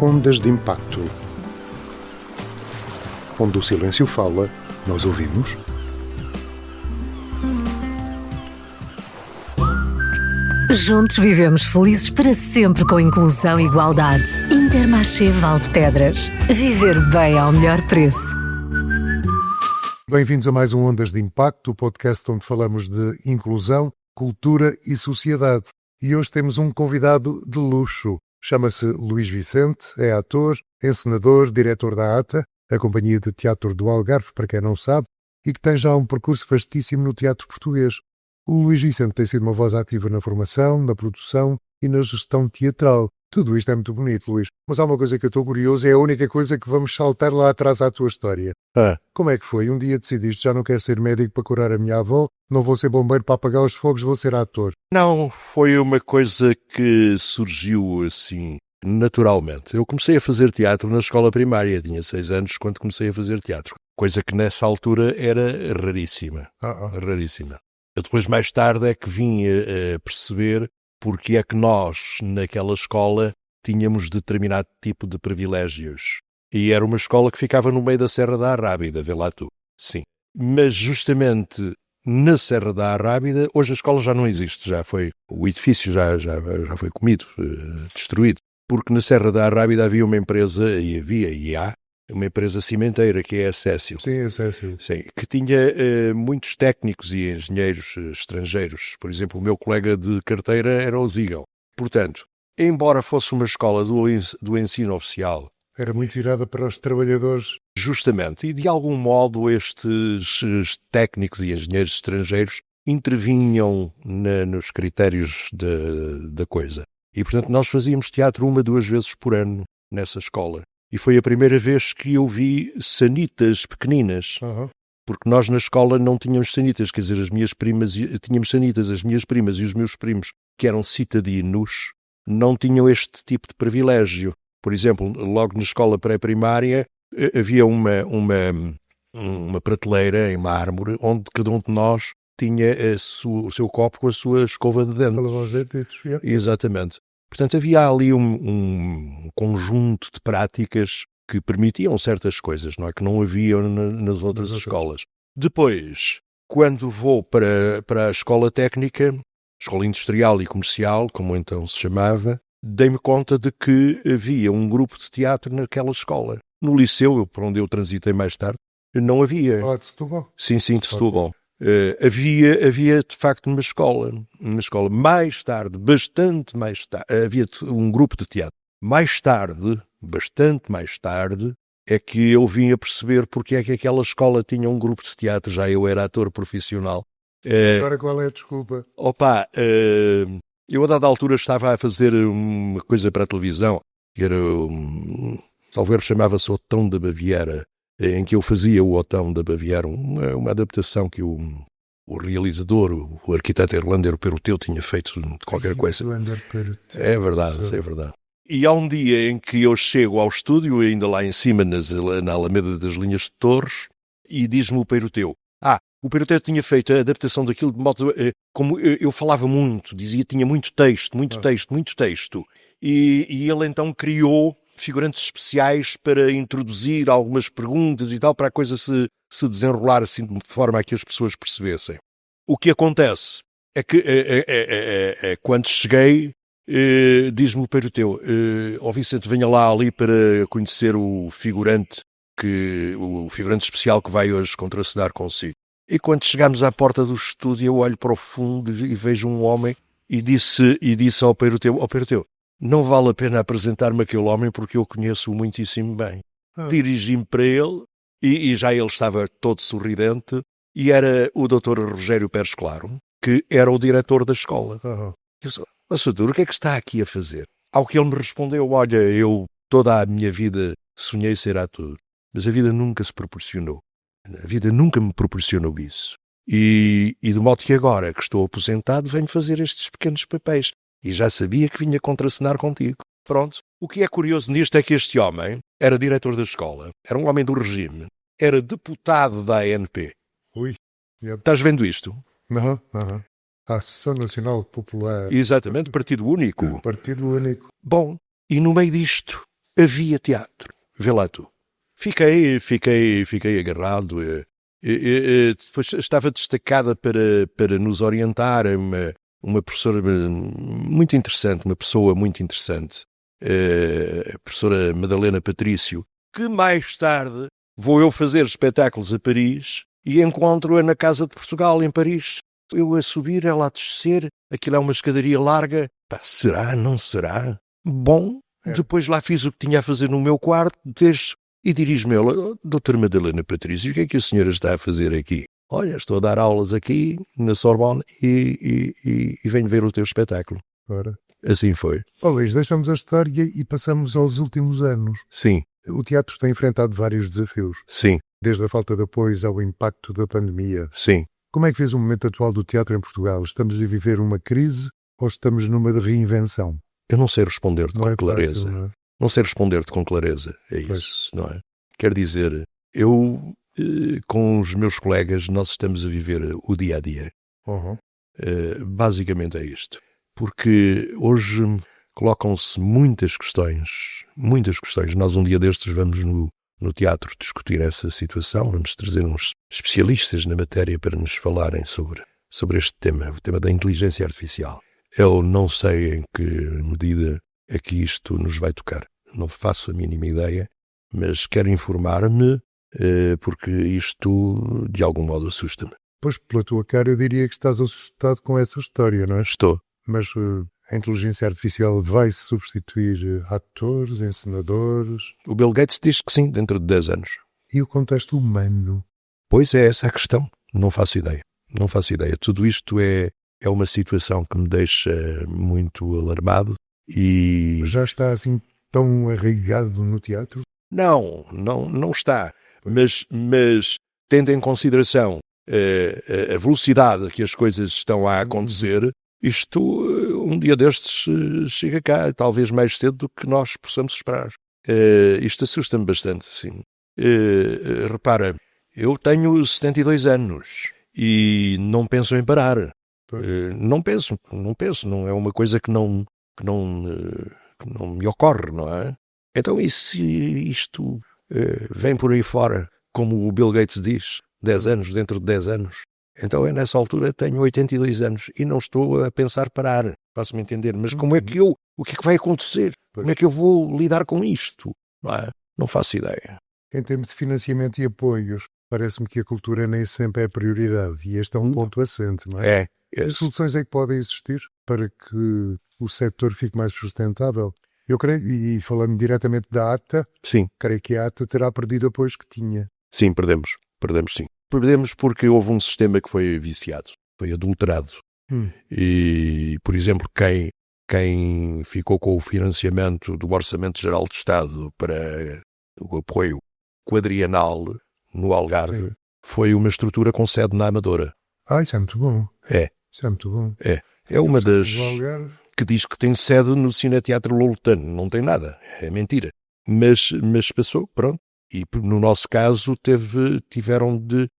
Ondas de Impacto. Onde o silêncio fala, nós ouvimos. Juntos vivemos felizes para sempre com inclusão e igualdade. Intermarché Valdepedras. Viver bem ao melhor preço. Bem-vindos a mais um Ondas de Impacto, o podcast onde falamos de inclusão, cultura e sociedade. E hoje temos um convidado de luxo. Chama-se Luís Vicente, é ator, encenador, diretor da ATA, a Companhia de Teatro do Algarve, para quem não sabe, e que tem já um percurso vastíssimo no teatro português. O Luís Vicente tem sido uma voz ativa na formação, na produção e na gestão teatral. Tudo isto é muito bonito, Luís. Mas há uma coisa que eu estou curioso, é a única coisa que vamos saltar lá atrás à tua história. Como é que foi? Um dia decidiste, já não quero ser médico para curar a minha avó, não vou ser bombeiro para apagar os fogos, vou ser ator. Não, foi uma coisa que surgiu assim, naturalmente. Eu comecei a fazer teatro na escola primária, tinha 6 anos quando comecei a fazer teatro. Coisa que nessa altura era raríssima. Raríssima. Eu depois, mais tarde, é que vim a perceber porque é que nós, naquela escola, tínhamos determinado tipo de privilégios. E era uma escola que ficava no meio da Serra da Arrábida, vê lá tu. Sim. Mas justamente na Serra da Arrábida, hoje a escola já não existe, já foi, o edifício já foi comido, destruído. Porque na Serra da Arrábida havia uma empresa, e há, uma empresa cimenteira, que é a Cécio. Sim, a Cécio. Sim, que tinha muitos técnicos e engenheiros estrangeiros. Por exemplo, o meu colega de carteira era o Ziegel. Portanto, embora fosse uma escola do ensino oficial, era muito virada para os trabalhadores. Justamente, e de algum modo estes técnicos e engenheiros estrangeiros intervinham nos critérios da coisa. E, portanto, nós fazíamos teatro 1 ou 2 vezes por ano nessa escola. E foi a primeira vez que eu vi sanitas pequeninas. Porque nós na escola não tínhamos sanitas, quer dizer, tínhamos sanitas, as minhas primas e os meus primos, que eram citadinos, não tinham este tipo de privilégio. Por exemplo, logo na escola pré-primária havia uma prateleira em mármore onde cada um de nós tinha o seu copo com a sua escova de dente. Exatamente. Portanto, havia ali um conjunto de práticas que permitiam certas coisas, não é? Que não havia nas outras escolas. Depois, quando vou para a escola técnica, escola industrial e comercial, como então se chamava, dei-me conta de que havia um grupo de teatro naquela escola. No liceu, para onde eu transitei mais tarde, não havia. Você fala de Setúbal? Sim, de Setúbal. Havia de facto uma escola. Mais tarde, bastante mais tarde, havia um grupo de teatro. Mais tarde, bastante mais tarde, é que eu vim a perceber porque é que aquela escola tinha um grupo de teatro. Já eu era ator profissional. Agora qual é a desculpa? Eu a dada altura estava a fazer uma coisa para a televisão, que era, talvez chamava-se Otão da Baviera, em que eu fazia o Otão da Baviera, uma adaptação que o realizador, o arquiteto Erlander Peruteu, tinha feito de qualquer coisa. É verdade. E há um dia em que eu chego ao estúdio, ainda lá em cima, na Alameda das Linhas de Torres, e diz-me o Peruteu, o Peruteu tinha feito a adaptação daquilo de modo, como eu falava muito, dizia, tinha muito texto, e ele então criou figurantes especiais para introduzir algumas perguntas e tal, para a coisa se desenrolar assim de forma a que as pessoas percebessem. O que acontece é que quando cheguei, diz-me o Peruteu, Vicente, venha lá ali para conhecer o figurante especial que vai hoje contracenar consigo. E quando chegamos à porta do estúdio, eu olho para o fundo e vejo um homem e disse ao Peruteu, não vale a pena apresentar-me aquele homem porque eu conheço-o muitíssimo bem. Dirigi-me para ele e já ele estava todo sorridente e era o Dr. Rogério Pérez Claro, que era o diretor da escola. Eu disse, doutor, o que é que está aqui a fazer? Ao que ele me respondeu, olha, eu toda a minha vida sonhei ser ator, mas a vida nunca se proporcionou. A vida nunca me proporcionou isso. E de modo que agora que estou aposentado, venho fazer estes pequenos papéis. E já sabia que vinha contracenar contigo. Pronto. O que é curioso nisto é que este homem era diretor da escola, era um homem do regime, era deputado da ANP. Estás vendo isto? Não. A Associação Nacional Popular. Exatamente, Partido Único. Partido Único. Bom, e no meio disto havia teatro. Vê lá tu. Fiquei agarrado. Depois estava destacada para nos orientar uma professora muito interessante, uma pessoa muito interessante, a professora Madalena Patrício, que mais tarde vou eu fazer espetáculos a Paris e encontro-a na Casa de Portugal, em Paris. Eu a subir, ela a descer, aquilo é uma escadaria larga. Pá, será? Não será? Bom, depois lá fiz o que tinha a fazer no meu quarto, desço e dirijo-me ela: doutora Madalena Patrício, o que é que a senhora está a fazer aqui? Olha, estou a dar aulas aqui na Sorbonne e venho ver o teu espetáculo. Ora. Assim foi. Luís, deixamos a história e passamos aos últimos anos. Sim. O teatro tem enfrentado vários desafios. Sim. Desde a falta de apoio ao impacto da pandemia. Sim. Como é que vês o momento atual do teatro em Portugal? Estamos a viver uma crise ou estamos numa de reinvenção? Eu não sei responder-te com clareza. Fácil, não é? Não sei responder-te com clareza. É isso, não é? Quer dizer, eu, com os meus colegas, nós estamos a viver o dia a dia. Uhum. Basicamente é isto. Porque hoje colocam-se muitas questões. Nós um dia destes vamos no teatro discutir essa situação, vamos trazer uns especialistas na matéria para nos falarem sobre este tema, o tema da inteligência artificial. Eu não sei em que medida é que isto nos vai tocar. Não faço a mínima ideia, mas quero informar-me porque isto de algum modo assusta-me. Pois, pela tua cara, eu diria que estás assustado com essa história, não é? Estou. Mas a inteligência artificial vai substituir atores, encenadores? O Bill Gates diz que sim, dentro de 10 anos. E o contexto humano? Pois é, essa a questão. Não faço ideia. Tudo isto é uma situação que me deixa muito alarmado e... Já está assim tão arraigado no teatro? Não está. Mas tendo em consideração a velocidade que as coisas estão a acontecer, isto um dia destes chega cá, talvez mais cedo do que nós possamos esperar. Isto assusta-me bastante, sim. Repara, eu tenho 72 anos e não penso em parar. Não penso, não é uma coisa que não me ocorre, não é? Então e se isto vem por aí fora, como o Bill Gates diz, 10 anos, dentro de 10 anos? Então eu nessa altura tenho 82 anos e não estou a pensar parar, faço-me entender, mas como é que o que é que vai acontecer? Como é que eu vou lidar com isto? Não é? Não faço ideia. Em termos de financiamento e apoios, parece-me que a cultura nem sempre é prioridade e este é um ponto assente, não é? Que soluções é que podem existir para que o setor fique mais sustentável? Eu creio, e falando diretamente da ATA, sim, creio que a ATA terá perdido apoios que tinha. Sim, perdemos sim. Perdemos porque houve um sistema que foi viciado, foi adulterado. E, por exemplo, quem ficou com o financiamento do Orçamento Geral de Estado para o apoio quadrienal no Algarve, sim, foi uma estrutura com sede na Amadora. Isso é muito bom. Isso é muito bom. É uma das que diz que tem sede no Cineteatro Lolotano. Não tem nada, é mentira. Mas passou, pronto. E no nosso caso tiveram de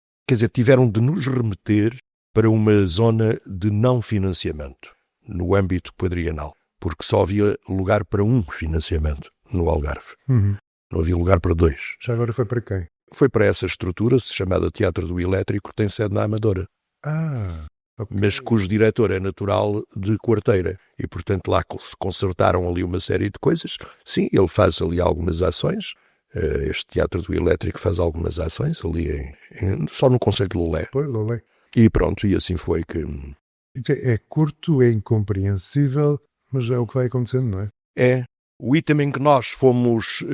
nos remeter para uma zona de não financiamento no âmbito quadrienal, porque só havia lugar para um financiamento no Algarve. Não havia lugar para 2. Já agora foi para quem? Foi para essa estrutura chamada Teatro do Elétrico, que tem sede na Amadora. Okay. Mas cujo diretor é natural de Quarteira. E, portanto, lá se concertaram ali uma série de coisas. Sim, ele faz ali algumas ações. Este Teatro do Elétrico faz algumas ações ali só no concelho de Lolé. Pois, Lolé. E pronto, e assim foi que... É curto, é incompreensível, mas é o que vai acontecendo, não é? É. O item em que nós fomos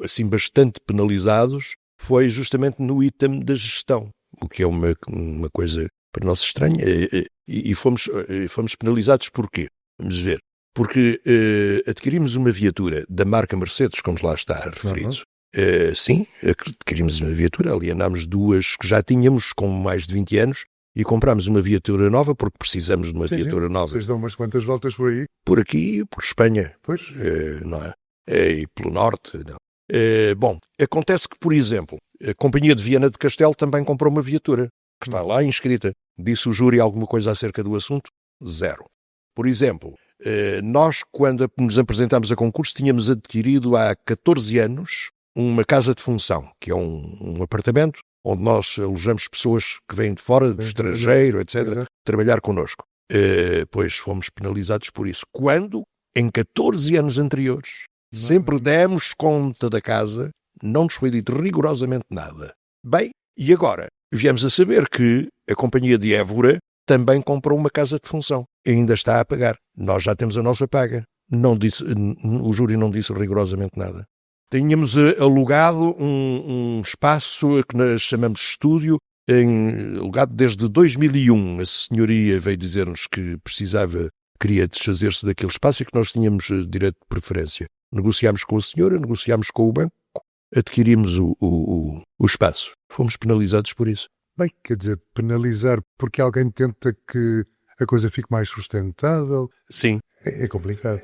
assim bastante penalizados foi justamente no item da gestão, o que é uma coisa para nós estranha. E fomos penalizados porquê? Vamos ver. Porque adquirimos uma viatura da marca Mercedes, como lá está referido. Sim, adquirimos uma viatura, alienámos 2 que já tínhamos com mais de 20 anos e comprámos uma viatura nova porque precisamos de uma viatura nova. Vocês dão umas quantas voltas por aí? Por aqui e por Espanha. Pois. Não é? E pelo norte. Não. Bom, acontece que, por exemplo, a Companhia de Viana de Castelo também comprou uma viatura que está lá inscrita. Disse o júri alguma coisa acerca do assunto? 0. Por exemplo, Nós, quando nos apresentámos a concurso, tínhamos adquirido há 14 anos uma casa de função, que é um apartamento onde nós alojamos pessoas que vêm de fora, do estrangeiro, etc., trabalhar connosco. Pois fomos penalizados por isso. Quando, em 14 anos anteriores, sempre demos conta da casa, não nos foi dito rigorosamente nada. Bem, e agora? Viemos a saber que a Companhia de Évora também comprou uma casa de função e ainda está a pagar. Nós já temos a nossa paga. O júri não disse rigorosamente nada. Tínhamos alugado um espaço que nós chamamos de estúdio, alugado desde 2001. A senhoria veio dizer-nos que queria desfazer-se daquele espaço e que nós tínhamos direito de preferência. Negociámos com a senhora, negociámos com o banco, adquirimos o espaço. Fomos penalizados por isso. Bem, quer dizer, penalizar porque alguém tenta que a coisa fique mais sustentável. Sim. É complicado.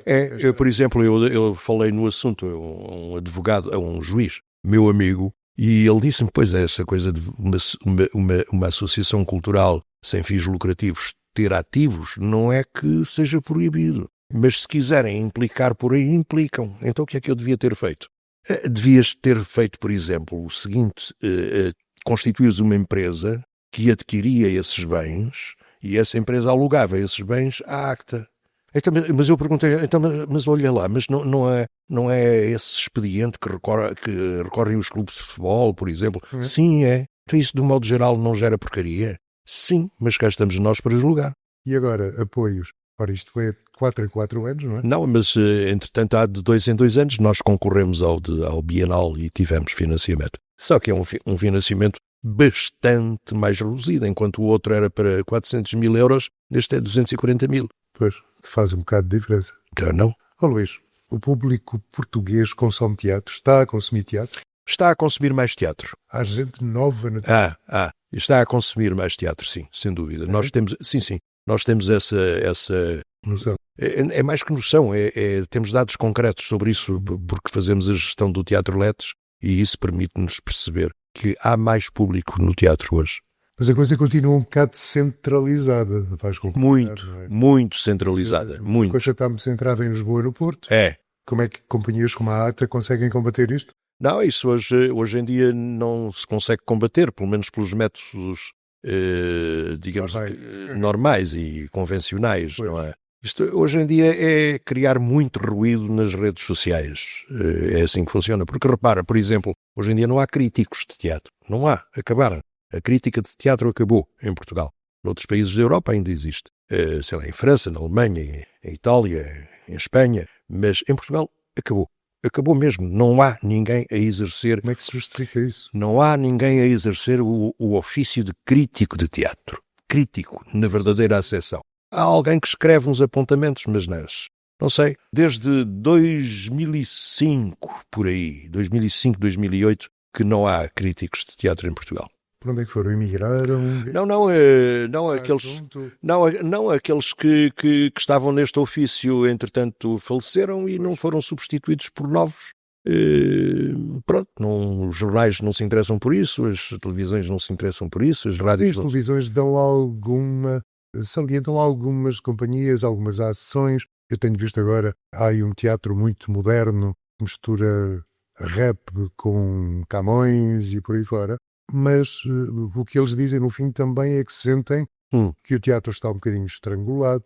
Por exemplo, eu falei no assunto a um advogado, a um juiz, meu amigo, e ele disse-me, pois é, essa coisa de uma associação cultural sem fins lucrativos ter ativos, não é que seja proibido. Mas se quiserem implicar por aí, implicam. Então o que é que eu devia ter feito? Devias ter feito, por exemplo, o seguinte, constituires uma empresa que adquiria esses bens e essa empresa alugava esses bens à acta. Então, mas eu perguntei, mas olha lá, mas não é esse expediente que recorrem os clubes de futebol, por exemplo? Sim, é. Então isso, de um modo geral, não gera porcaria? Sim, mas cá estamos nós para julgar. E agora, apoios? Ora, isto é 4 em 4 anos, não é? Não, mas entretanto há de 2 em 2 anos nós concorremos ao Bienal e tivemos financiamento. Só que é um financiamento bastante mais reduzido, enquanto o outro era para 400 mil euros, este é 240 mil. Pois, faz um bocado de diferença. Então não. Luís, o público português consome teatro? Está a consumir teatro? Está a consumir mais teatro. Há gente nova no teatro? Está a consumir mais teatro, sim, sem dúvida. Nós temos, sim, nós temos essa noção. É mais que noção, temos dados concretos sobre isso, porque fazemos a gestão do Teatro Letes e isso permite-nos perceber que há mais público no teatro hoje. Mas a coisa continua um bocado centralizada. Muito centralizada. Muito. A coisa está muito centrada em Lisboa e no Porto. Como é que companhias como a ATA conseguem combater isto? Não, isso hoje em dia não se consegue combater, pelo menos pelos métodos, digamos, normais e convencionais, não é? Isto hoje em dia é criar muito ruído nas redes sociais. É assim que funciona. Porque repara, por exemplo, hoje em dia não há críticos de teatro. Não há. Acabaram. A crítica de teatro acabou em Portugal. Noutros países da Europa ainda existe. Sei lá, em França, na Alemanha, em Itália, em Espanha. Mas em Portugal acabou. Acabou mesmo. Não há ninguém a exercer... Como é que se justifica isso? Não há ninguém a exercer o ofício de crítico de teatro. Crítico, na verdadeira acessão. Há alguém que escreve uns apontamentos, mas não sei, desde 2005, por aí, 2005, 2008, que não há críticos de teatro em Portugal. Por onde é que foram? Emigraram? Não aqueles que estavam neste ofício, entretanto, faleceram e não foram substituídos por novos. Os jornais não se interessam por isso, as televisões não se interessam por isso, as rádios... As televisões salientam algumas companhias, algumas ações. Eu tenho visto agora, há aí um teatro muito moderno, mistura rap com Camões e por aí fora, mas o que eles dizem no fim também é que se sentem que o teatro está um bocadinho estrangulado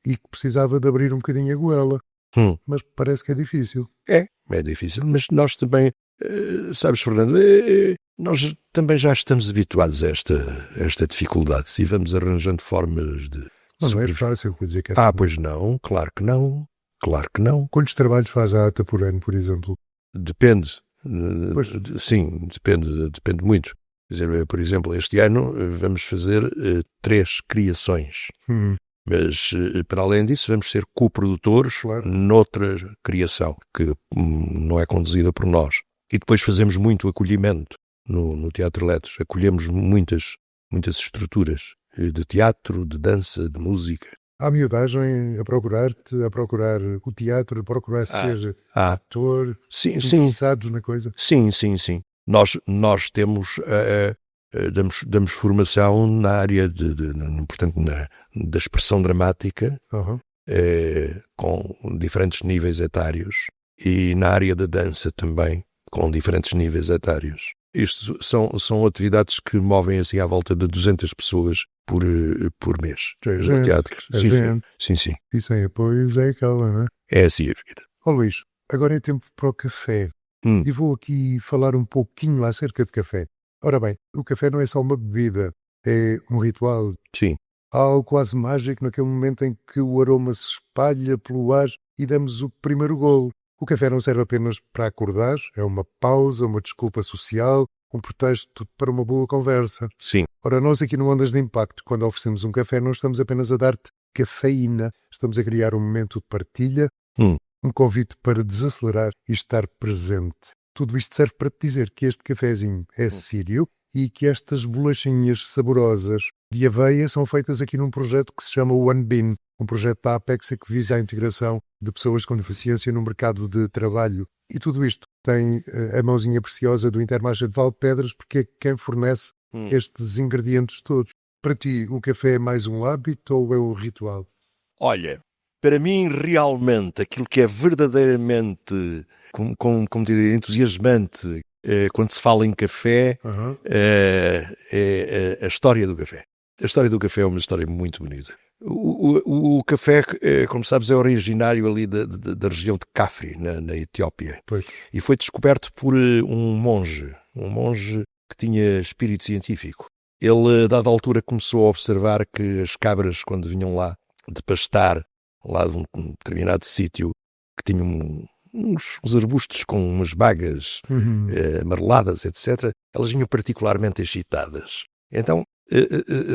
e que precisava de abrir um bocadinho a goela. Mas parece que é difícil. É difícil, mas nós também, sabes, Fernando, nós também já estamos habituados a esta dificuldade e vamos arranjando formas de... Não é fácil, quer dizer que é... Pois não, claro que não. Quantos trabalhos faz a ATA por ano, por exemplo? Depende. Sim, depende muito. Quer dizer, por exemplo, este ano vamos fazer 3 criações. Mas, para além disso, vamos ser coprodutores noutra criação, que não é conduzida por nós. E depois fazemos muito acolhimento no Teatro Letes. Acolhemos muitas estruturas de teatro, de dança, de música. Há miudagem a procurar-te, a procurar o teatro, a procurar ser ator, interessados na coisa? Sim. Nós temos... Damos formação na área portanto, da expressão dramática com diferentes níveis etários, e na área da dança também, com diferentes níveis etários. Isto são atividades que movem assim à volta de 200 pessoas por mês. É no gente, teatro. é Sim, gente. sim. E sem apoios é aquela, não é? É assim a vida. Ó Luís, agora é tempo para o café. E vou aqui falar um pouquinho acerca de café. Ora bem, o café não é só uma bebida, é um ritual. Sim. Há algo quase mágico naquele momento em que o aroma se espalha pelo ar e damos o primeiro golo. O café não serve apenas para acordar, é uma pausa, uma desculpa social, um pretexto para uma boa conversa. Sim. Ora, nós aqui no Ondas de Impacto, quando oferecemos um café, não estamos apenas a dar-te cafeína, estamos a criar um momento de partilha, um convite para desacelerar e estar presente. Tudo isto serve para te dizer que este cafezinho é sírio e que estas bolachinhas saborosas de aveia são feitas aqui num projeto que se chama One Bean, um projeto da Apex que visa a integração de pessoas com deficiência no mercado de trabalho. E tudo isto tem a mãozinha preciosa do Intermarché de Valpedras, porque é quem fornece estes ingredientes todos. Para ti, o café é mais um hábito ou é um ritual? Olha, para mim, realmente, aquilo que é verdadeiramente, como diria, entusiasmante quando se fala em café, é a história do café. A história do café é uma história muito bonita. O café, como sabes, é originário ali da região de Cafri, na Etiópia. Pois. E foi descoberto por um monge que tinha espírito científico. Ele, a dada altura, começou a observar que as cabras, quando vinham lá de pastar, lá de um determinado sítio, que tinham uns arbustos com umas bagas amareladas, etc., elas vinham particularmente excitadas. Então,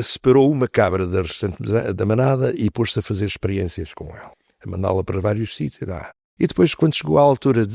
separou uma cabra da restante da manada e pôs-se a fazer experiências com ela, a mandá-la para vários sítios. E depois, quando chegou à altura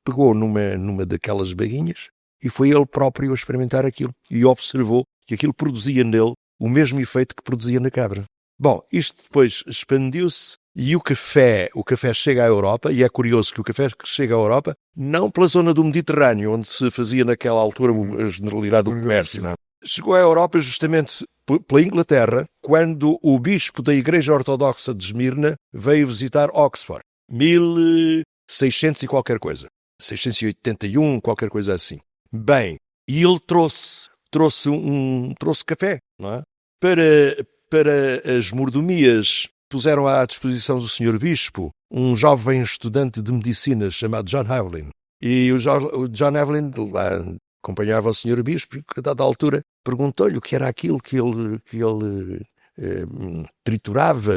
pegou numa daquelas baguinhas e foi ele próprio a experimentar aquilo e observou que aquilo produzia nele o mesmo efeito que produzia na cabra. Bom, isto depois expandiu-se e o café chega à Europa, e é curioso que o café chega à Europa não pela zona do Mediterrâneo, onde se fazia naquela altura a generalidade do comércio. Não. Chegou à Europa justamente pela Inglaterra, quando o bispo da Igreja Ortodoxa de Esmirna veio visitar Oxford. 1600 e qualquer coisa. 681, qualquer coisa assim. Bem, e ele trouxe café, não é? Para as mordomias, puseram à disposição do Sr. Bispo um jovem estudante de medicina chamado John Evelyn. E o John Evelyn lá acompanhava o Sr. Bispo e, a dada altura, perguntou-lhe o que era aquilo que ele triturava,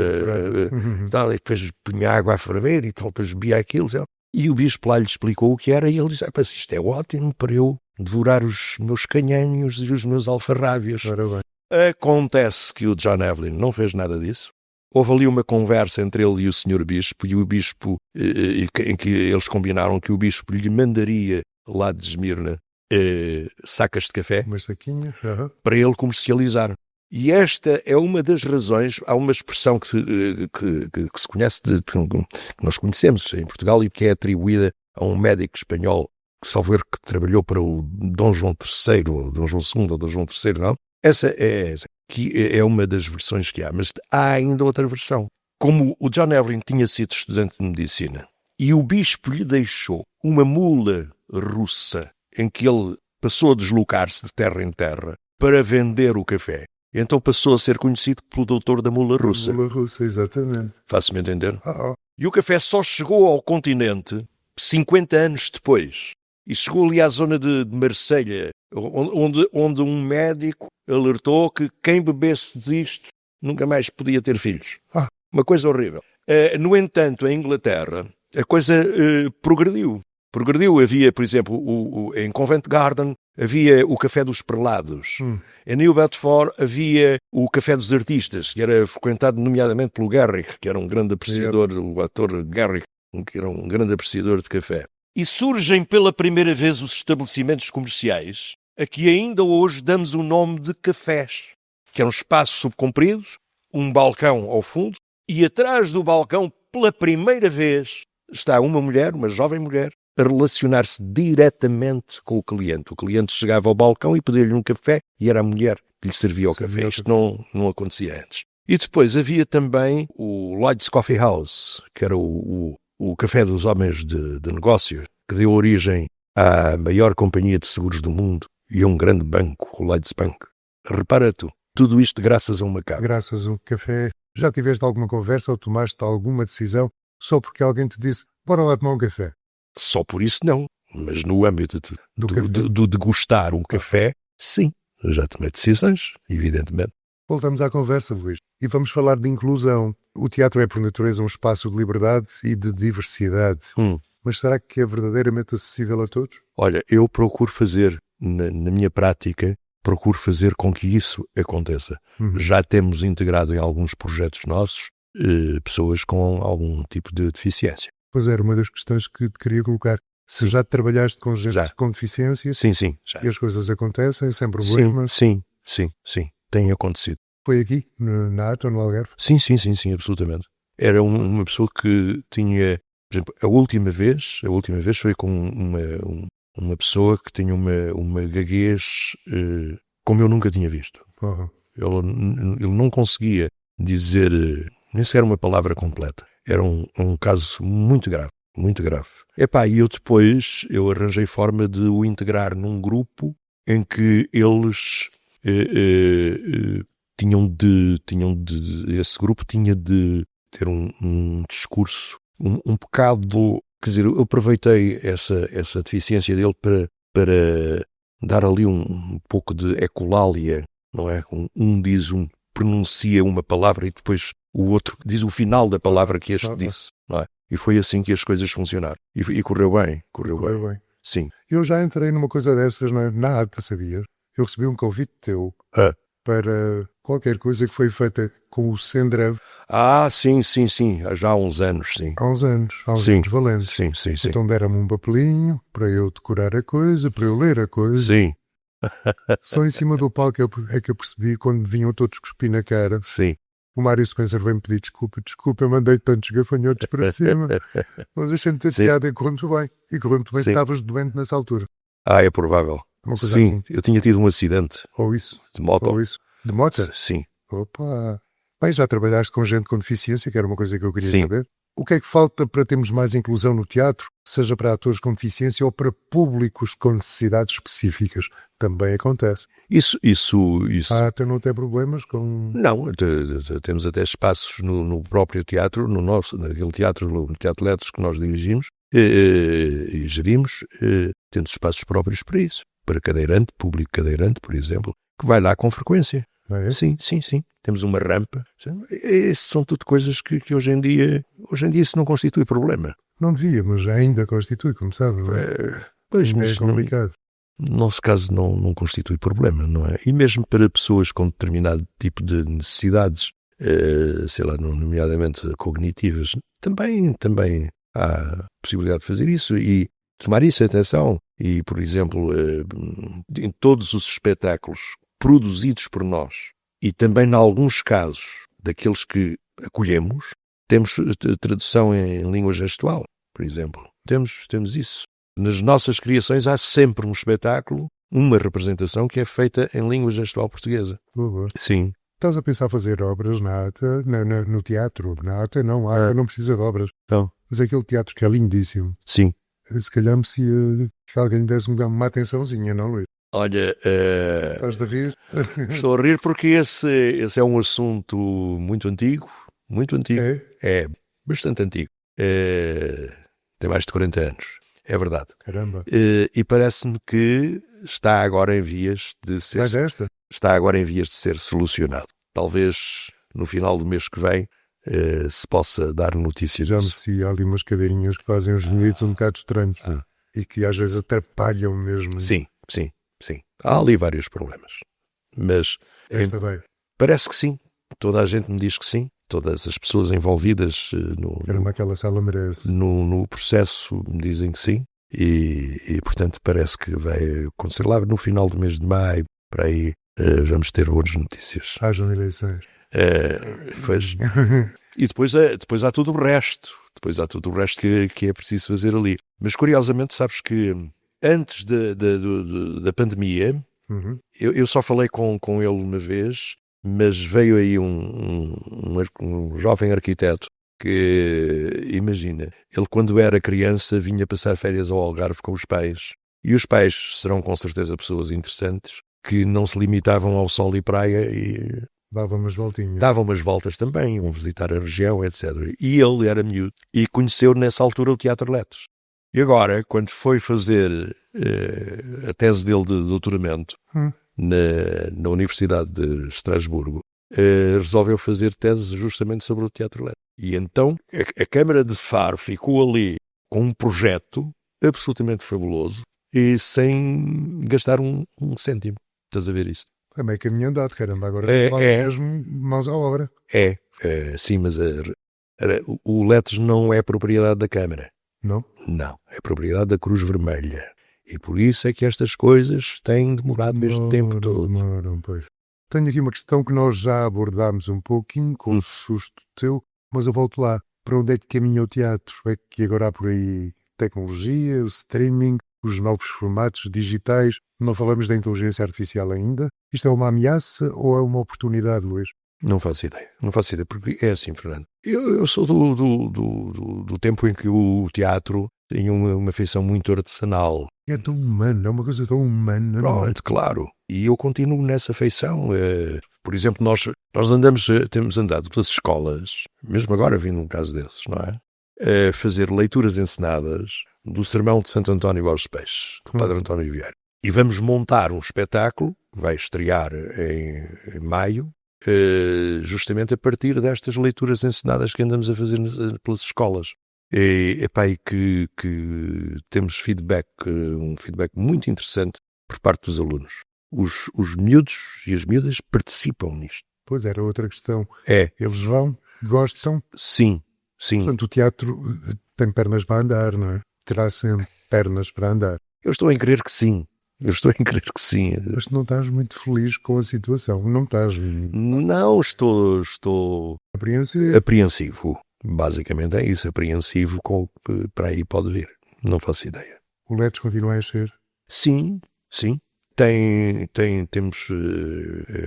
tal, e depois punha água a ferver e tal, depois bebia aquilo. E o Bispo lá lhe explicou o que era e ele disse, isto é ótimo para eu devorar os meus canhanhos e os meus alfarrábios. Ora bem. Acontece que o John Evelyn não fez nada disso. Houve ali uma conversa entre ele e o Sr. Bispo, e o Bispo, em que eles combinaram que o Bispo lhe mandaria lá de Esmirna sacas de café Umas saquinhas, para ele comercializar. E esta é uma das razões. Há uma expressão que se conhece, que nós conhecemos em Portugal e que é atribuída a um médico espanhol, que salvo erro, que trabalhou para o Dom João III, ou Dom João II, ou Dom João III, não? Essa é uma das versões que há, mas há ainda outra versão. Como o John Evelyn tinha sido estudante de medicina e o bispo lhe deixou uma mula russa em que ele passou a deslocar-se de terra em terra para vender o café, então passou a ser conhecido pelo doutor da mula russa. Mula russa, exatamente. Faço-me entender? E o café só chegou ao continente 50 anos depois. E chegou ali à zona de Marselha, onde um médico alertou que quem bebesse disto nunca mais podia ter filhos. Uma coisa horrível. No entanto, em Inglaterra, a coisa progrediu. Havia, por exemplo, em Covent Garden, havia o Café dos Prelados. Em New Bedford havia o Café dos Artistas, que era frequentado nomeadamente pelo Garrick, que era um grande apreciador, o ator Garrick, que era um grande apreciador de café. E surgem pela primeira vez os estabelecimentos comerciais, a que ainda hoje damos o nome de cafés, que eram espaços subcompridos, um balcão ao fundo, e atrás do balcão, pela primeira vez, está uma jovem mulher, a relacionar-se diretamente com o cliente. O cliente chegava ao balcão e pedia-lhe um café e era a mulher que lhe servia o café. Isto não acontecia antes. E depois havia também o Lloyd's Coffee House, que era o café dos homens de negócio, que deu origem à maior companhia de seguros do mundo e a um grande banco, o Lloyd's Bank. Repara tu, tudo isto graças a uma casa. Graças ao café. Já tiveste alguma conversa ou tomaste alguma decisão só porque alguém te disse, bora lá tomar um café? Só por isso não, mas no âmbito do degustar um café, sim, já tomei decisões, evidentemente. Voltamos à conversa, Luís, e vamos falar de inclusão. O teatro é, por natureza, um espaço de liberdade e de diversidade. Mas será que é verdadeiramente acessível a todos? Olha, eu procuro fazer, na minha prática, procuro fazer com que isso aconteça. Já temos integrado em alguns projetos nossos pessoas com algum tipo de deficiência. Pois era uma das questões que te queria colocar. Se já trabalhaste com gente Já. com deficiências Sim, já. e as coisas acontecem sem problemas, Sim, tem acontecido. foi aqui, na ATA ou no Algarve? Sim, absolutamente. Era uma pessoa que tinha, por exemplo, a última vez foi com uma pessoa que tinha uma gaguez como eu nunca tinha visto. Uhum. Ele não conseguia dizer nem sequer uma palavra completa. Era um caso muito grave, muito grave. E eu arranjei forma de o integrar num grupo em que eles esse grupo tinha de ter um discurso um bocado, quer dizer, eu aproveitei essa deficiência dele para dar ali um pouco de ecolalia, não é? Pronuncia uma palavra e depois o outro diz o final da palavra que este disse, não é? E foi assim que as coisas funcionaram. E correu bem. Sim. Eu já entrei numa coisa dessas na ATA, sabias? Eu recebi um convite teu para qualquer coisa que foi feita com o Sendrev. Sim. Já há uns anos, sim. Há uns anos valentes. Sim. Então deram-me um papelinho para eu decorar a coisa, para eu ler a coisa. Sim. Só em cima do palco é que eu percebi quando vinham todos cuspir na cara. Sim. O Mário Spencer veio-me pedir desculpa, eu mandei tantos gafanhotos para cima. Mas achei-me ter piada e correu muito bem. Sim. Estavas doente nessa altura. É provável. Uma coisa Sim, assim. eu tinha tido um acidente. Ou isso. De moto. De moto? Sim. Opa! Bem, já trabalhaste com gente com deficiência, que era uma coisa que eu queria Sim. saber. O que é que falta para termos mais inclusão no teatro, seja para atores com deficiência ou para públicos com necessidades específicas? Também acontece. Isso. Tu não tem problemas com... Não, temos até espaços no próprio teatro, naquele teatro, no Teatro Letras que nós dirigimos e gerimos, temos espaços próprios para isso. Para cadeirante, público cadeirante, por exemplo, que vai lá com frequência. Não é? Sim. Temos uma rampa. Essas são tudo coisas que hoje em dia isso não constitui problema. Não devia, mas ainda constitui, como sabes. Não é? Pois, É complicado. No nosso caso não constitui problema, não é? E mesmo para pessoas com determinado tipo de necessidades, nomeadamente cognitivas, também há possibilidade de fazer isso e tomar isso atenção. E, por exemplo, em todos os espetáculos produzidos por nós e também, em alguns casos, daqueles que acolhemos, temos tradução em língua gestual, por exemplo. Temos isso. Nas nossas criações há sempre um espetáculo, uma representação que é feita em língua gestual portuguesa. Boa. Sim. Estás a pensar fazer obras na ATA, no teatro? Na ATA não, a ATA não precisa de obras. Então. Mas aquele teatro que é lindíssimo. Sim. Se calhar merecia que alguém desse uma atençãozinha, não, Luís? Olha, Estás a rir? Estou a rir porque esse é um assunto muito antigo. É bastante antigo. Tem mais de 40 anos. É verdade. Caramba. E parece-me que está agora em vias de ser solucionado. Talvez no final do mês que vem se possa dar notícias Já me disso. sei, há ali umas cadeirinhas que fazem uns gemidos um bocado estranhos e que às vezes atrapalham mesmo. Sim. Há ali vários problemas. Mas Esta bem. parece que sim. Toda a gente me diz que sim. Todas as pessoas envolvidas Era aquela sala merece. no processo me dizem que sim. E, portanto, parece que vai acontecer lá no final do mês de maio. Para aí vamos ter boas notícias. Hajam eleições. Pois. E depois há tudo o resto. Depois há tudo o resto que é preciso fazer ali. Mas, curiosamente, sabes que antes da pandemia, eu só falei com ele uma vez mas veio aí um jovem arquiteto que, imagina, ele quando era criança vinha passar férias ao Algarve com os pais, e os pais serão com certeza pessoas interessantes, que não se limitavam ao sol e praia e Dava umas voltinhas. davam umas voltas também, iam visitar a região, etc. E ele era miúdo e conheceu nessa altura o Teatro Lettres. E agora, quando foi fazer a tese dele de doutoramento na Universidade de Estrasburgo, resolveu fazer tese justamente sobre o Teatro Lettres. E então a Câmara de Faro ficou ali com um projeto absolutamente fabuloso e sem gastar um cêntimo. Estás a ver isto? É meio caminho andado, caramba. Agora É, se fala é. mesmo mãos à obra. Sim, mas o Lettres não é propriedade da Câmara. Não? Não, é propriedade da Cruz Vermelha. E por isso é que estas coisas têm demorado este tempo todo. Demoram, pois. Tenho aqui uma questão que nós já abordámos um pouquinho, com um susto teu, mas eu volto lá. Para onde é que caminha o teatro? É que agora há por aí tecnologia, o streaming, os novos formatos digitais. Não falamos da inteligência artificial ainda. Isto é uma ameaça ou é uma oportunidade, Luís? Não faço ideia, porque é assim, Fernando. Eu sou do tempo em que o teatro tinha uma feição muito artesanal. É tão humano, é uma coisa tão humana, não é? Pronto, claro. E eu continuo nessa feição. Por exemplo, nós temos andado pelas escolas, mesmo agora vindo um caso desses, não é? A fazer leituras encenadas do Sermão de Santo António aos Peixes, do Padre António Vieira. E vamos montar um espetáculo que vai estrear em maio, justamente a partir destas leituras encenadas que andamos a fazer pelas escolas. E que temos feedback, um feedback muito interessante por parte dos alunos. Os miúdos e as miúdas participam nisto. Pois era outra questão. É. Eles vão, gostam. Sim. Portanto, o teatro tem pernas para andar, não é? Terá sempre pernas para andar. Eu estou a crer que sim. Mas não estás muito feliz com a situação, não estás? Não, estou apreensivo. Basicamente é isso, apreensivo com o que para aí pode vir. Não faço ideia. O Lettres continua a encher? Sim. Temos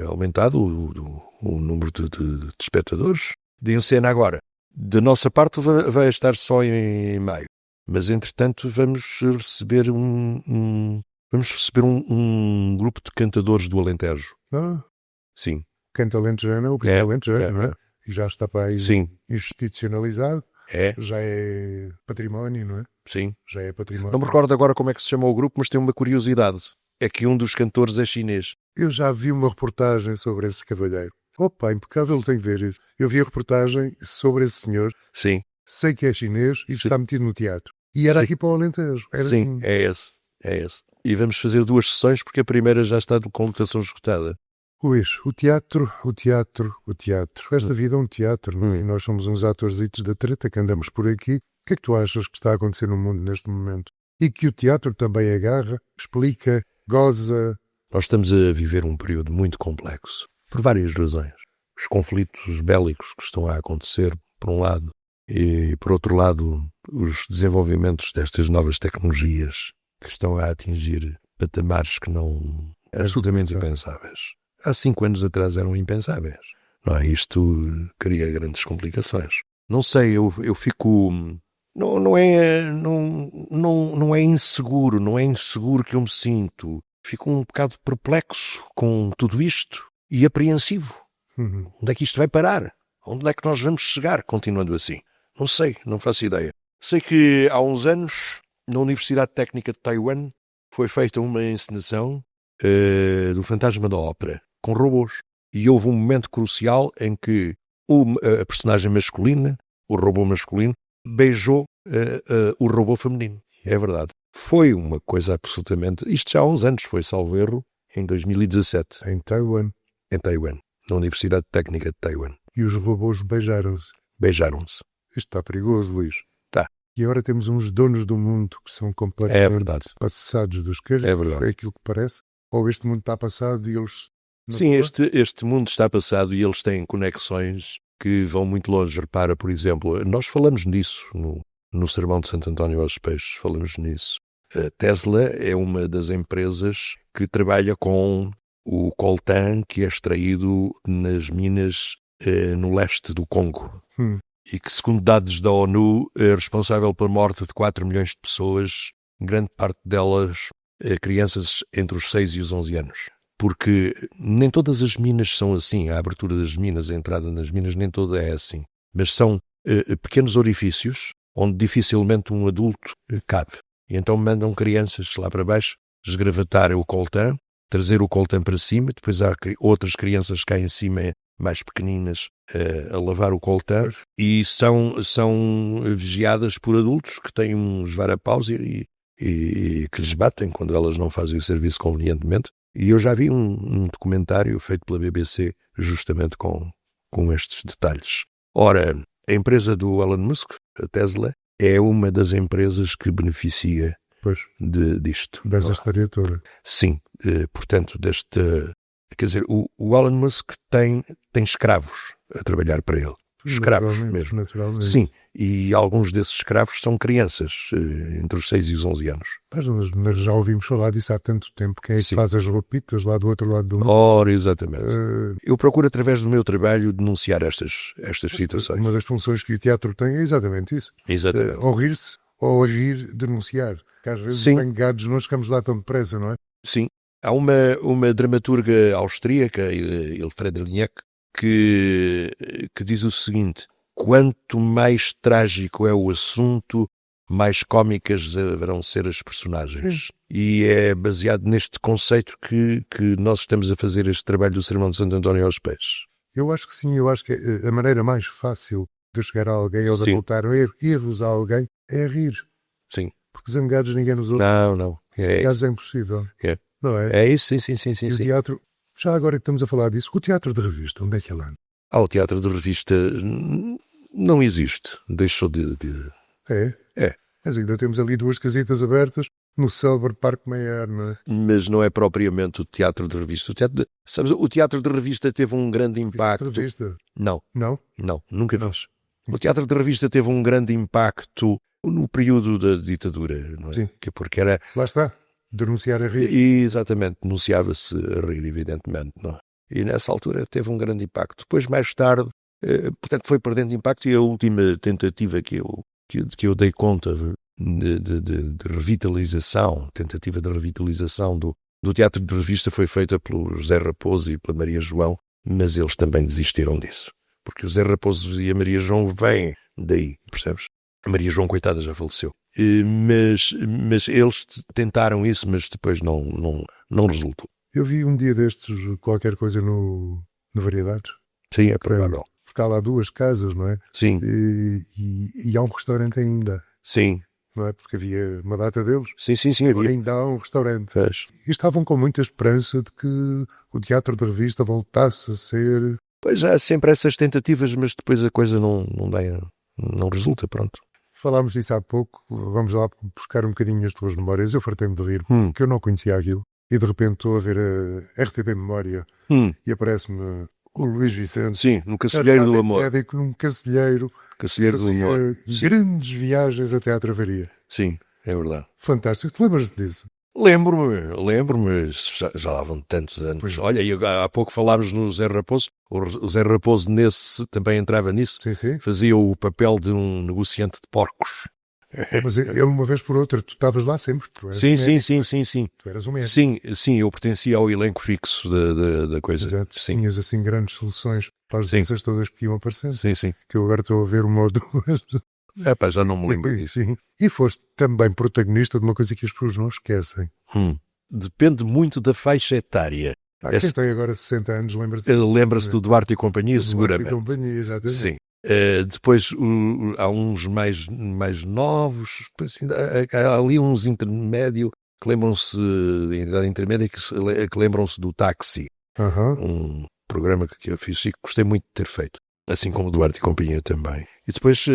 aumentado o número de espectadores. De encena agora. Da nossa parte vai estar só em maio. Mas, entretanto, vamos receber um grupo de cantadores do Alentejo. Sim. Canta Alentejano, o Canta Alentejano, não é? E já está para aí institucionalizado. Já é património, não é? Sim. Já é património. Não me recordo agora como é que se chama o grupo, mas tem uma curiosidade. É que um dos cantores é chinês. Eu já vi uma reportagem sobre esse cavalheiro. Opa, impecável, tenho que ver isso. Eu vi a reportagem sobre esse senhor. Sim. Sei que é chinês e está metido no teatro. E era aqui para o Alentejo. Era sim, assim. É esse. E vamos fazer 2 sessões porque a primeira já está com lotação esgotada. Luís, o teatro. Esta vida é um teatro, não é? E nós somos uns atorzitos da treta que andamos por aqui. O que é que tu achas que está a acontecer no mundo neste momento? E que o teatro também agarra, explica, goza. Nós estamos a viver um período muito complexo, por várias razões. Os conflitos bélicos que estão a acontecer, por um lado, e por outro lado, os desenvolvimentos destas novas tecnologias que estão a atingir patamares que não absolutamente impensáveis. Há 5 anos atrás eram impensáveis. Não é? Isto cria grandes complicações. Não sei, eu fico... Não é inseguro que eu me sinto. Fico um bocado perplexo com tudo isto e apreensivo. Onde é que isto vai parar? Onde é que nós vamos chegar continuando assim? Não sei, não faço ideia. Sei que há uns anos, na Universidade Técnica de Taiwan, foi feita uma encenação do Fantasma da Ópera, com robôs. E houve um momento crucial em que a personagem masculina, o robô masculino, beijou o robô feminino. É verdade. Foi uma coisa absolutamente... Isto já há uns anos, foi salvo erro, em 2017. Em Taiwan. Em Taiwan, na Universidade Técnica de Taiwan. E os robôs beijaram-se. Beijaram-se. Isto está perigoso, Luís. Tá. E agora temos uns donos do mundo que são completamente passados dos queijos. É verdade. É aquilo que parece. Ou este mundo está passado e eles... Sim, este mundo está passado e eles têm conexões que vão muito longe. Repara, por exemplo, nós falamos nisso no Sermão de Santo António aos Peixes, falamos nisso. A Tesla é uma das empresas que trabalha com o coltan que é extraído nas minas no leste do Congo. E que, segundo dados da ONU, é responsável pela morte de 4 milhões de pessoas, grande parte delas crianças entre os 6 e os 11 anos. Porque nem todas as minas são assim, a abertura das minas, a entrada nas minas, nem toda é assim. Mas são pequenos orifícios onde dificilmente um adulto cabe. E então mandam crianças lá para baixo esgravatar o coltan, trazer o coltan para cima, depois há outras crianças cá em cima mais pequeninas a lavar o coltan e são vigiadas por adultos que têm uns varapaus e que lhes batem quando elas não fazem o serviço convenientemente. E eu já vi um documentário feito pela BBC justamente com estes detalhes. Ora, a empresa do Elon Musk, a Tesla, é uma das empresas que beneficia disto. Dessa história toda. Sim, portanto, quer dizer, o Elon Musk tem escravos a trabalhar para ele. Escravos mesmo. Naturalmente. Sim, e alguns desses escravos são crianças, entre os 6 e os 11 anos. Mas nós já ouvimos falar disso há tanto tempo. Quem é que faz as roupitas lá do outro lado do mundo? Ora, exatamente. Eu procuro, através do meu trabalho, denunciar estas situações. Uma das funções que o teatro tem é exatamente isso. Exatamente. Ou rir-se, ou rir, denunciar. Que às vezes, engados, não chegamos lá tão depressa, não é? Sim. Há uma dramaturga austríaca, Elfriede Jelinek, que diz o seguinte: quanto mais trágico é o assunto, mais cómicas deverão ser as personagens. E é baseado neste conceito que nós estamos a fazer este trabalho do Sermão de Santo António aos pés. Eu acho que sim, eu acho que a maneira mais fácil de chegar a alguém ou de apontar erros a alguém é rir. Sim. Porque zangados ninguém nos ouve. Não. Zangados é impossível. É. Não é? É isso, sim. E o teatro, já agora que estamos a falar disso, o teatro de revista, onde é que ele anda? O teatro de revista não existe. Deixou de... É. Mas ainda temos ali 2 casitas abertas no célebre Parque Meyer, não é? Mas não é propriamente o teatro de revista. O teatro de revista teve um grande impacto. Revista? Não, nunca Não. fiz. O teatro de revista teve um grande impacto no período da ditadura, não é? Sim. Porque era... Lá está. Denunciar a rir. Exatamente, denunciava-se a rir, evidentemente. Não é? E nessa altura teve um grande impacto. Depois, mais tarde, portanto, foi perdendo impacto, e a última tentativa que eu dei conta de revitalização, tentativa de revitalização do teatro de revista foi feita pelo José Raposo e pela Maria João, mas eles também desistiram disso. Porque o José Raposo e a Maria João vêm daí, percebes? A Maria João, coitada, já faleceu. Mas eles tentaram isso, mas depois não resultou. Eu vi um dia destes qualquer coisa no Variedades. Sim, é provável. Porque há lá 2 casas, não é? Sim. E há um restaurante ainda. Sim. Não é? Porque havia uma data deles. Sim, havia. Ainda há um restaurante. Fez. E estavam com muita esperança de que o teatro de revista voltasse a ser... Pois há sempre essas tentativas, mas depois a coisa não resulta, pronto. Falámos disso há pouco, vamos lá buscar um bocadinho as tuas memórias. Eu fartei-me de rir, porque eu não conhecia aquilo. E de repente estou a ver a RTP Memória e aparece-me o Luís Vicente. Sim, no Cacilheiro do Amor. Médico num Cacilheiro Do Amor. Grandes viagens até à Travaria. Sim, é verdade. Fantástico. Tu lembras-te disso? Lembro-me, já lá vão tantos anos. Pois. Olha, e há pouco falámos no Zé Raposo. O Zé Raposo também entrava nisso. Sim. Fazia o papel de um negociante de porcos. Mas ele, uma vez por outra, tu estavas lá sempre. Sim. Tu eras um médico. Sim, eu pertencia ao elenco fixo da coisa. Exato. Sim. Tinhas assim grandes soluções para as doenças todas que iam aparecendo. Sim. Que eu agora estou a ver uma ou 2. Já não me lembro disso. Sim. E foste também protagonista de uma coisa que as pessoas não esquecem. Depende muito da faixa etária. Quem tem agora 60 anos lembra-se disso. Lembra-se do Duarte e Companhia, seguramente. Duarte e Companhia, exatamente. Sim. Depois há uns mais novos, assim, há ali uns intermédios que lembram-se, em idade intermédia, que lembram-se do Táxi. Um programa que eu fiz e que gostei muito de ter feito. Assim como o Duarte e Companhia também. E depois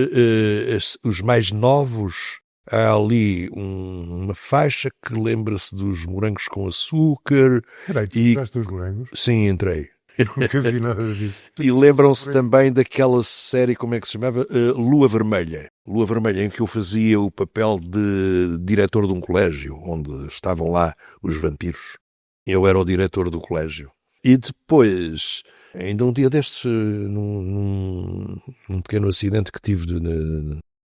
os mais novos, há ali uma faixa que lembra-se dos morangos com açúcar. Peraí, tu entraste dos morangos? Sim, entrei. Nunca vi nada disso. E lembram-se também daquela série, como é que se chamava? Lua Vermelha. Lua Vermelha, em que eu fazia o papel de diretor de um colégio, onde estavam lá os vampiros. Eu era o diretor do colégio. E depois, ainda um dia destes, num pequeno acidente que tive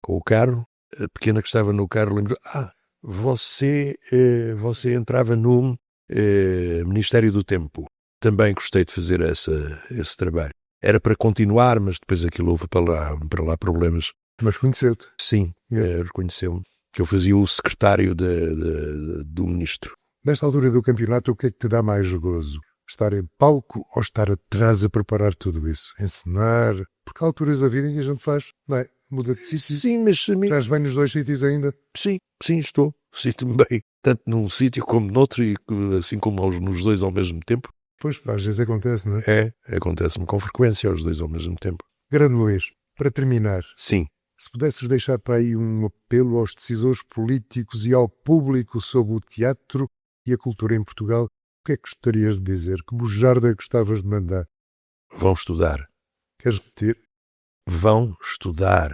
com o carro, a pequena que estava no carro lembrou, você entrava no Ministério do Tempo. Também gostei de fazer esse trabalho. Era para continuar, mas depois aquilo houve para lá problemas. Mas conheceu-te? Sim, reconheceu-me. Que eu fazia o secretário do ministro. Nesta altura do campeonato, o que é que te dá mais gozo? Estar em palco ou estar atrás a preparar tudo isso? Encenar? Porque há alturas da vida em que a gente faz, não é? Muda de sítio. Sim, mas... Estás bem nos dois sítios ainda? Sim, estou. Sinto-me bem. Tanto num sítio como noutro, e assim como nos dois ao mesmo tempo. Pois, às vezes acontece, não é? Acontece-me com frequência, os dois ao mesmo tempo. Grande Luís, para terminar. Sim. Se pudesses deixar para aí um apelo aos decisores políticos e ao público sobre o teatro e a cultura em Portugal, o que é que gostarias de dizer? Que bujarda gostavas de mandar? Vão estudar. Queres repetir? Vão estudar.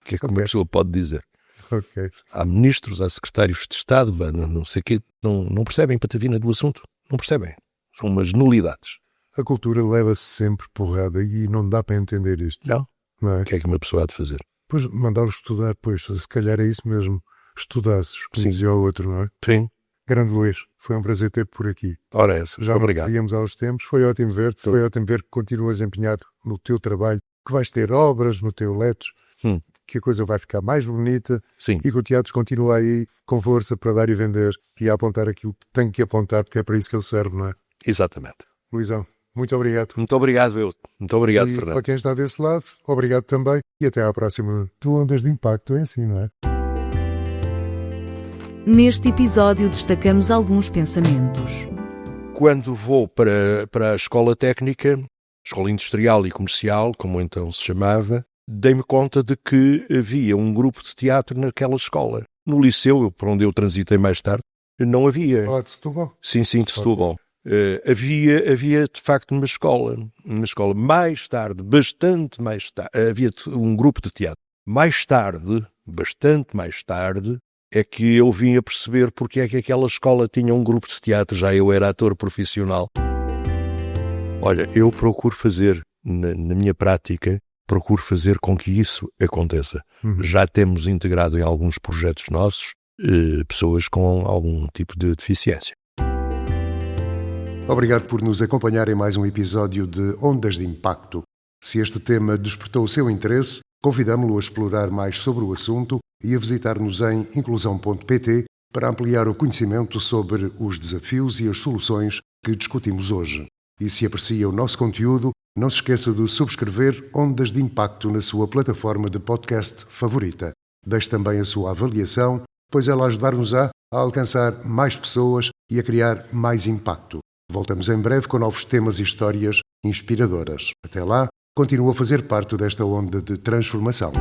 O que é que uma pessoa pode dizer? Ok. Há ministros, há secretários de Estado, não sei o quê, não percebem patavina do assunto. Não percebem. São umas nulidades. A cultura leva-se sempre porrada e não dá para entender isto. Não. Não é? O que é que uma pessoa há de fazer? Pois, mandá-los estudar, pois, se calhar é isso mesmo. Estudasses, como dizia o outro, não é? Sim. Grande Luís, foi um prazer ter por aqui. Ora essa, já obrigado. Víamos aos tempos, foi ótimo ver-te, foi ótimo ver que continuas empenhado no teu trabalho, que vais ter obras no teu letos, que a coisa vai ficar mais bonita. Sim. E que o teatro continua aí com força para dar e vender e a apontar aquilo que tem que apontar, porque é para isso que ele serve, não é? Exatamente. Luizão, muito obrigado. Muito obrigado, Muito obrigado, e Fernando. para quem está desse lado, obrigado também e até à próxima. Tu Ondas de Impacto, é assim, não é? Neste episódio destacamos alguns pensamentos. Quando vou para a escola técnica, escola industrial e comercial, como então se chamava, dei-me conta de que havia um grupo de teatro naquela escola. No liceu, para onde eu transitei mais tarde, não havia. Falar de Setúbal? Sim, de Setúbal. Havia de facto uma escola mais tarde, bastante mais tarde, havia um grupo de teatro. Mais tarde, bastante mais tarde, é que eu vim a perceber porque é que aquela escola tinha um grupo de teatro, já eu era ator profissional. Olha, eu procuro fazer, na minha prática, procuro fazer com que isso aconteça. Já temos integrado em alguns projetos nossos pessoas com algum tipo de deficiência. Obrigado por nos acompanhar em mais um episódio de Ondas de Impacto. Se este tema despertou o seu interesse, convidamo-lo a explorar mais sobre o assunto e a visitar-nos em inclusão.pt para ampliar o conhecimento sobre os desafios e as soluções que discutimos hoje. E se aprecia o nosso conteúdo, não se esqueça de subscrever Ondas de Impacto na sua plataforma de podcast favorita. Deixe também a sua avaliação, pois ela ajudar-nos-á a alcançar mais pessoas e a criar mais impacto. Voltamos em breve com novos temas e histórias inspiradoras. Até lá, continua a fazer parte desta onda de transformação.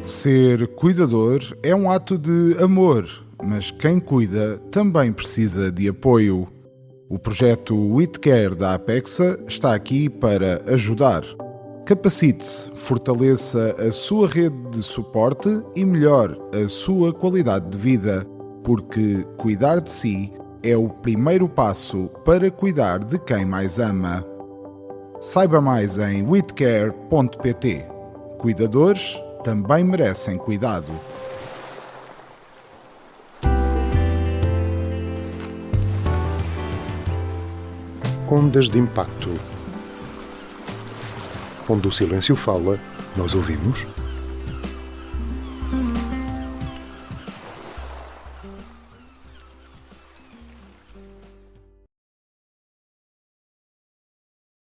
Ser cuidador é um ato de amor, mas quem cuida também precisa de apoio. O projeto WeCare da Apexa está aqui para ajudar. Capacite-se, fortaleça a sua rede de suporte e melhore a sua qualidade de vida, porque cuidar de si é o primeiro passo para cuidar de quem mais ama. Saiba mais em wecare.pt. Cuidadores também merecem cuidado. Ondas de Impacto. Onde o silêncio fala, nós ouvimos.